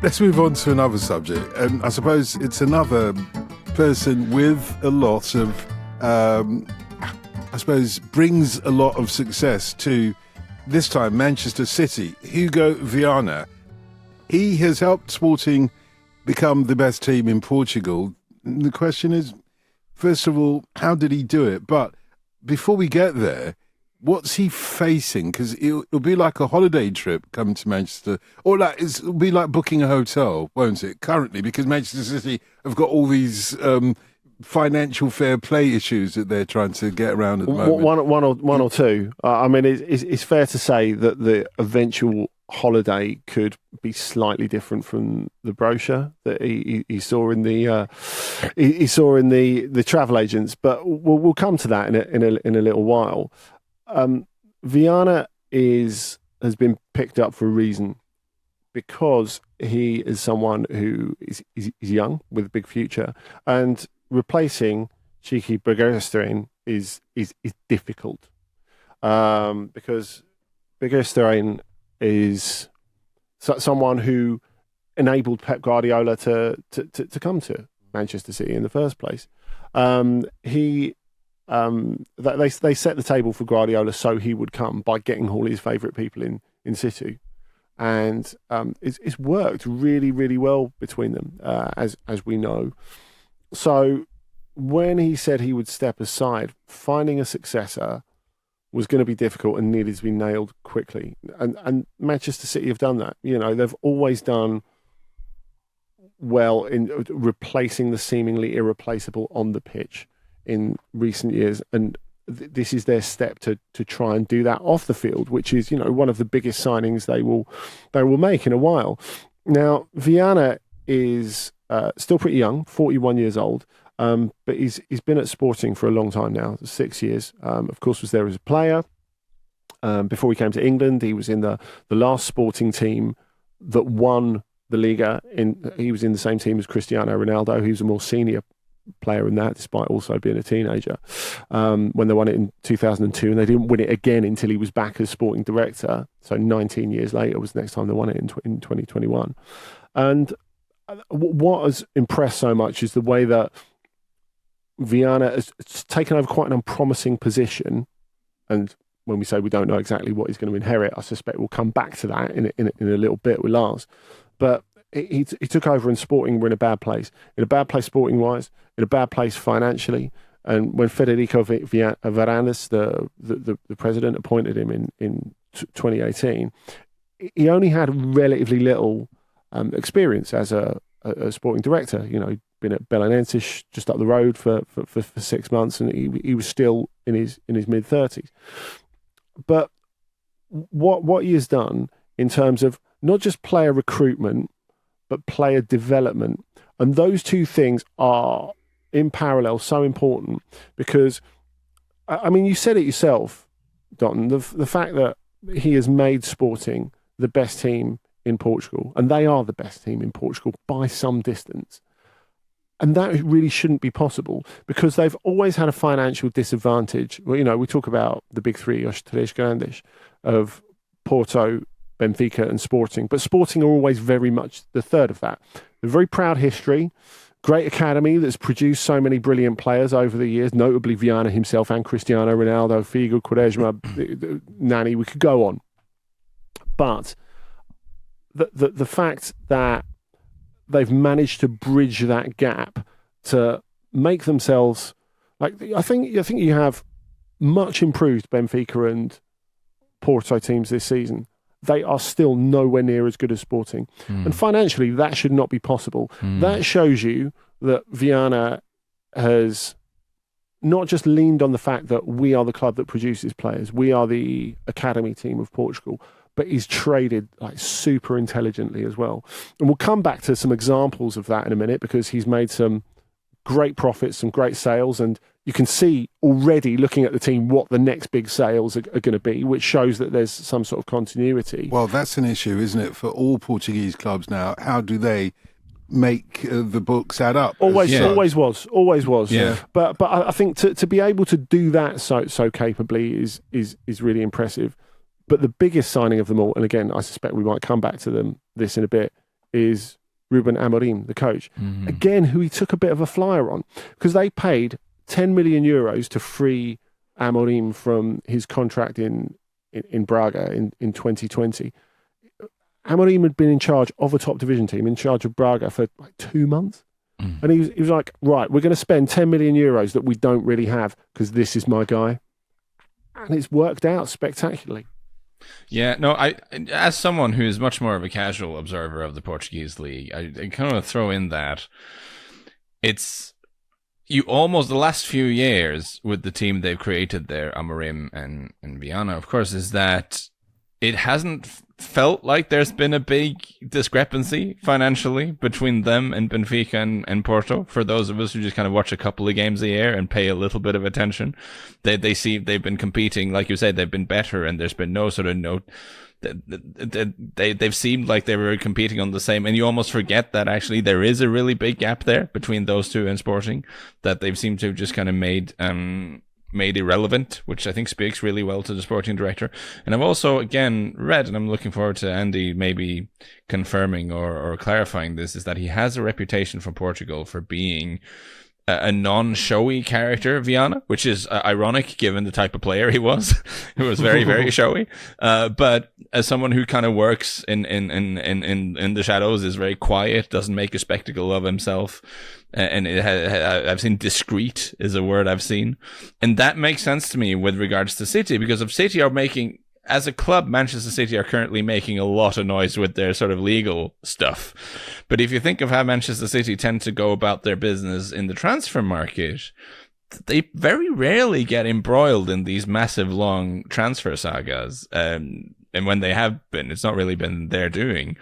Let's move on to another subject, and I suppose it's another person with a lot of, I suppose, brings a lot of success to, this time, Manchester City. Hugo Viana. He has helped Sporting become the best team in Portugal. The question is, first of all, how did he do it? But before we get there, what's he facing? Because it'll be like a holiday trip coming to Manchester, or it'll be like booking a hotel, won't it? Currently, because Manchester City have got all these financial fair play issues that they're trying to get around at the moment. One or two. I mean, it's fair to say that the eventual holiday could be slightly different from the brochure that he saw in the travel agents, but we'll come to that in a little while. Viana has been picked up for a reason, because he is someone who is young with a big future, and replacing Cheeky Bergerstein is difficult, because Bergerstein is someone who enabled Pep Guardiola to come to Manchester City in the first place. They set the table for Guardiola so he would come by getting all his favourite people in situ, and it's worked really, really well between them, as we know. So when he said he would step aside, finding a successor was going to be difficult and needed to be nailed quickly. And Manchester City have done that. You know, they've always done well in replacing the seemingly irreplaceable on the pitch in recent years. And this is their step to try and do that off the field, which is, you know, one of the biggest signings they will make in a while. Now, Viana is still pretty young, 41 years old. But he's been at Sporting for a long time now, 6 years. Of course, was there as a player. Before he came to England, he was in the last Sporting team that won the Liga. He was in the same team as Cristiano Ronaldo. He was a more senior player in that, despite also being a teenager. When they won it in 2002, and they didn't win it again until he was back as Sporting director. So 19 years later was the next time they won it in 2021. And what has impressed so much is the way that Viana has taken over quite an unpromising position, and when we say we don't know exactly what he's going to inherit, I suspect we'll come back to that in a little bit with Lars. But he took over, and Sporting were in a bad place sporting-wise, in a bad place financially. And when Federico Varandas, the president, appointed him in 2018, he only had relatively little experience as a sporting director. You know, he'd been at Belenenses just up the road for 6 months, and he was still in his mid-30s. But what he has done in terms of not just player recruitment, but player development, and those two things are in parallel so important, because, I mean, you said it yourself, Dotun, the fact that he has made Sporting the best team in Portugal, and they are the best team in Portugal by some distance. And that really shouldn't be possible, because they've always had a financial disadvantage. Well, you know, we talk about the big three, os três grandes, of Porto, Benfica and Sporting, but Sporting are always very much the third of that. A very proud history, great academy that's produced so many brilliant players over the years, notably Viana himself and Cristiano Ronaldo, Figo, Quaresma, Nani, we could go on. But the fact that they've managed to bridge that gap to make themselves, like, I think you have much improved Benfica and Porto teams this season. They are still nowhere near as good as Sporting. And financially, that should not be possible. That shows you that Viana has not just leaned on the fact that we are the club that produces players, we are the academy team of Portugal, but he's traded like super intelligently as well. And we'll come back to some examples of that in a minute, because he's made some great profits, some great sales, and you can see already, looking at the team, what the next big sales are going to be, which shows that there's some sort of continuity. Well, that's an issue, isn't it, for all Portuguese clubs now? How do they make the books add up? Always was. Yeah. But I think to be able to do that so capably is really impressive. But the biggest signing of them all, and again, I suspect we might come back to this in a bit, is Ruben Amorim, the coach. Mm-hmm. Again, who he took a bit of a flyer on, because they paid 10 million euros to free Amorim from his contract in Braga in 2020. Amorim had been in charge of a top division team, in charge of Braga for like 2 months. And he was like, right, we're going to spend 10 million euros that we don't really have because this is my guy. And it's worked out spectacularly. Yeah, no, I, as someone who is much more of a casual observer of the Portuguese league, I kind of throw in that it's the last few years with the team they've created there, Amorim and Viana, of course, is that it hasn't felt like there's been a big discrepancy financially between them and Benfica and Porto. For those of us who just kind of watch a couple of games a year and pay a little bit of attention, they see they've been competing, like you said, they've been better, and there's been no sort of they've seemed like they were competing on the same, and you almost forget that actually there is a really big gap there between those two and Sporting that they've seemed to have just kind of made irrelevant, which I think speaks really well to the sporting director. And I've also, again, read, and I'm looking forward to Andy maybe confirming or clarifying this, is that he has a reputation for Portugal for being a non-showy character, Viana, which is ironic given the type of player he was. He was very, very showy. But as someone who kind of works in the shadows, is very quiet, doesn't make a spectacle of himself. And I've seen discreet is a word I've seen. And that makes sense to me with regards to City, because if City are making, as a club, Manchester City are currently making a lot of noise with their sort of legal stuff. But if you think of how Manchester City tend to go about their business in the transfer market, they very rarely get embroiled in these massive long transfer sagas. And when they have been, it's not really been their doing.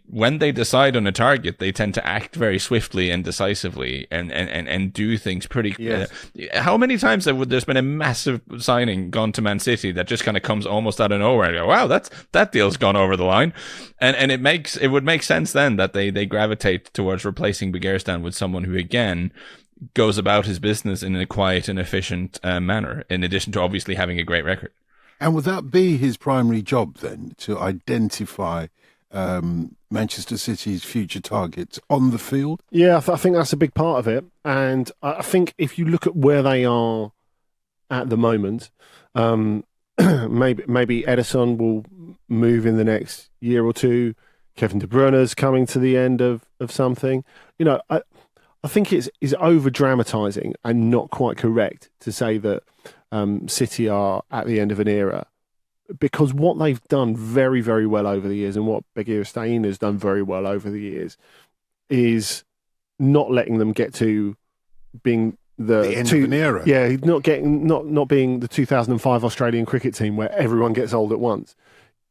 When they decide on a target, they tend to act very swiftly and decisively and do things pretty. Yes. How many times there's been a massive signing gone to Man City that just kind of comes almost out of nowhere and go, wow, that deal's gone over the line, and it would make sense then that they gravitate towards replacing Begiristain with someone who again goes about his business in a quiet and efficient manner, in addition to obviously having a great record. And would that be his primary job then, to identify Manchester City's future targets on the field? Yeah, I think that's a big part of it. And I think if you look at where they are at the moment, maybe Ederson will move in the next year or two. Kevin De Bruyne's coming to the end of something. You know, I think it's over-dramatising and not quite correct to say that City are at the end of an era, because what they've done very, very well over the years, and what Begiristain has done very well over the years, is not letting them get to being the end of an era. Yeah, not being the 2005 Australian cricket team where everyone gets old at once.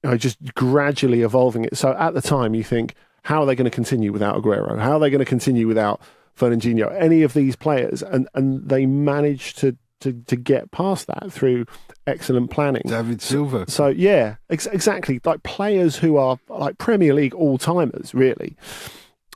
You know, just gradually evolving it. So at the time, you think, how are they going to continue without Aguero? How are they going to continue without Fernandinho? Any of these players, and they managed to get past that through excellent planning. David Silva. So yeah, exactly. Like players who are like Premier League all-timers, really.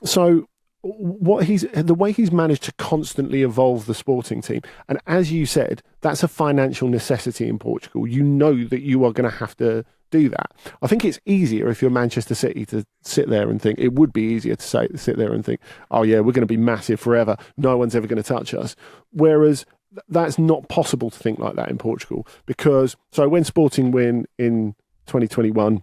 So the way he's managed to constantly evolve the Sporting team, and as you said, that's a financial necessity in Portugal. You know that you are going to have to do that. I think it's easier if you're Manchester City to sit there and think, it would be easier to sit there and think, oh yeah, we're going to be massive forever. No one's ever going to touch us. Whereas that's not possible to think like that in Portugal, because when Sporting win in 2021,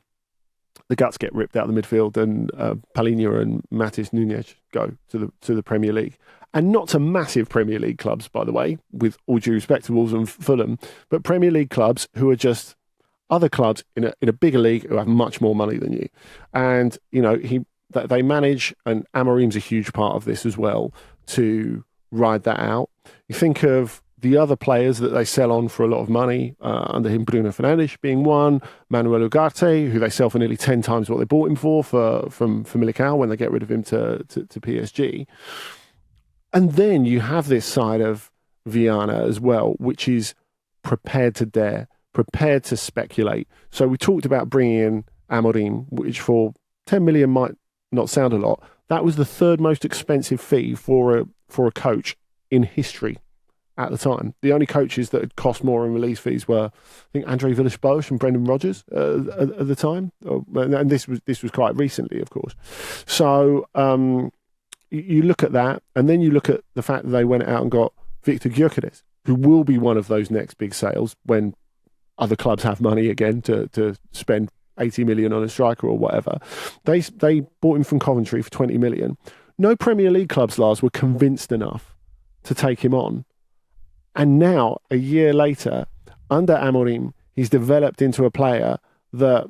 the guts get ripped out of the midfield, and Palhinha and Matheus Nunes go to the Premier League, and not to massive Premier League clubs, by the way, with all due respect to Wolves and Fulham, but Premier League clubs who are just other clubs in a bigger league who have much more money than you, and you know they manage, and Amorim's a huge part of this as well, to ride that out. You think of the other players that they sell on for a lot of money under him, Bruno Fernandes being one, Manuel Ugarte, who they sell for nearly 10 times what they bought him from Militao when they get rid of him to PSG. And then you have this side of Viana as well, which is prepared to dare, prepared to speculate. So we talked about bringing in Amorim, which for 10 million might not sound a lot. That was the third most expensive fee for a coach in history at the time. The only coaches that had cost more in release fees were, I think, Andre Villas-Boas and Brendan Rodgers at the time, and this was quite recently, of course. So you look at that, and then you look at the fact that they went out and got Victor Gyökeres, who will be one of those next big sales when other clubs have money again to spend 80 million on a striker or whatever. They bought him from Coventry for 20 million. No Premier League clubs, Lars, were convinced enough to take him on. And now, a year later, under Amorim, he's developed into a player that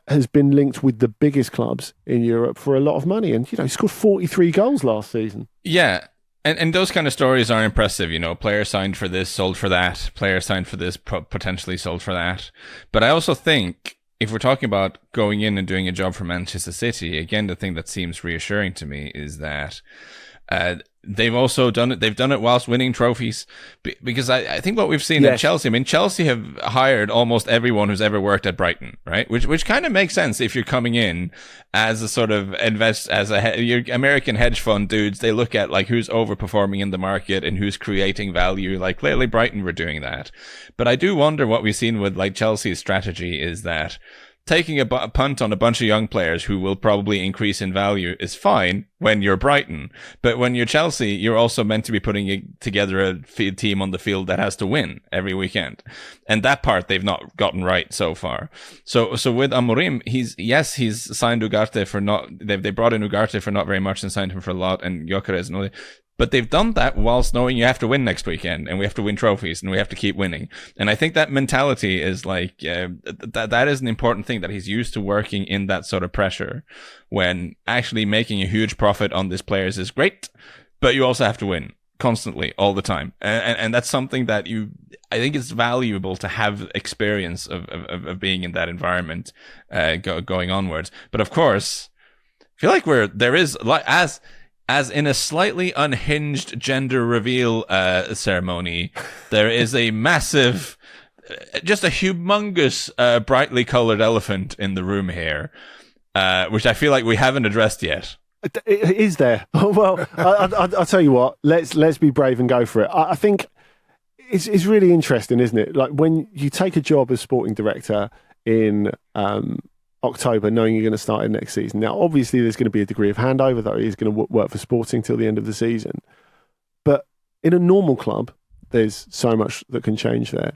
has been linked with the biggest clubs in Europe for a lot of money. And, he scored 43 goals last season. Yeah. And those kind of stories are impressive, player signed for this, sold for that, player signed for this, potentially sold for that. But I also think if we're talking about going in and doing a job for Manchester City, again, the thing that seems reassuring to me is that they've also done it. They've done it whilst winning trophies, because I think what we've seen at Chelsea. I mean, Chelsea have hired almost everyone who's ever worked at Brighton, right? Which kind of makes sense if you're coming in as a sort of your American hedge fund dudes. They look at like who's overperforming in the market and who's creating value. Like clearly Brighton were doing that, but I do wonder what we've seen with like Chelsea's strategy is that taking a punt on a bunch of young players who will probably increase in value is fine when you're Brighton. But when you're Chelsea, you're also meant to be putting together a team on the field that has to win every weekend. And that part they've not gotten right so far. So with Amorim, he's signed Ugarte for they brought in Ugarte for not very much and signed him for a lot, and Gyökeres and all that. But they've done that whilst knowing you have to win next weekend and we have to win trophies and we have to keep winning. And I think that mentality is like, that is an important thing, that he's used to working in that sort of pressure when actually making a huge profit on these players is great, but you also have to win constantly all the time. And that's something that I think it's valuable to have experience of being in that environment, going onwards. But of course, I feel like there is like, as in a slightly unhinged gender reveal ceremony, there is a massive, just a humongous, brightly colored elephant in the room here, which I feel like we haven't addressed yet. Is there? Well, I'll tell you what. Let's be brave and go for it. I think it's really interesting, isn't it? Like when you take a job as sporting director in October, knowing you're going to start it next season. Now, obviously, there's going to be a degree of handover, though. He's going to work for Sporting till the end of the season. But in a normal club, there's so much that can change there.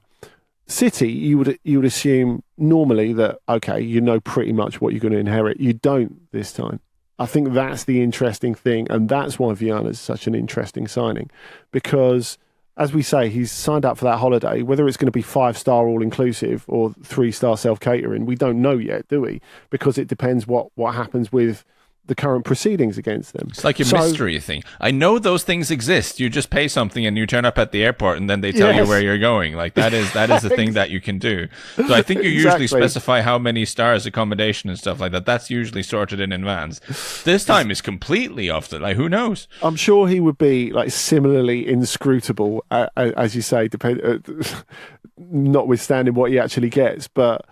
City, you would assume normally that, okay, you know pretty much what you're going to inherit. You don't this time. I think that's the interesting thing, and that's why Viana's such an interesting signing, because as we say, he's signed up for that holiday. Whether it's going to be 5-star all-inclusive or 3-star self-catering, we don't know yet, do we? Because it depends what happens with the current proceedings against them. It's like a mystery thing. I know those things exist. You just pay something and you turn up at the airport and then they tell you where you're going. Like that is the thing that you can do. So I think you usually specify how many stars, accommodation and stuff like that. That's usually sorted in advance. This time is completely off the, like, who knows? I'm sure he would be like similarly inscrutable, as you say, notwithstanding what he actually gets. But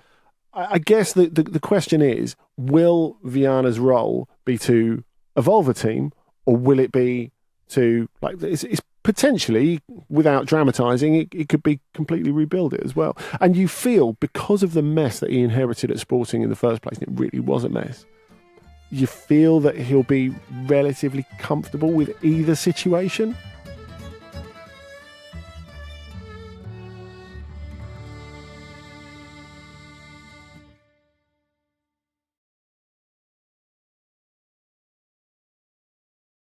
I guess the question is, will Viana's role be to evolve a team, or will it be to, like, it's potentially, without dramatising, it could be completely rebuild it as well. And you feel, because of the mess that he inherited at Sporting in the first place, and it really was a mess, you feel that he'll be relatively comfortable with either situation.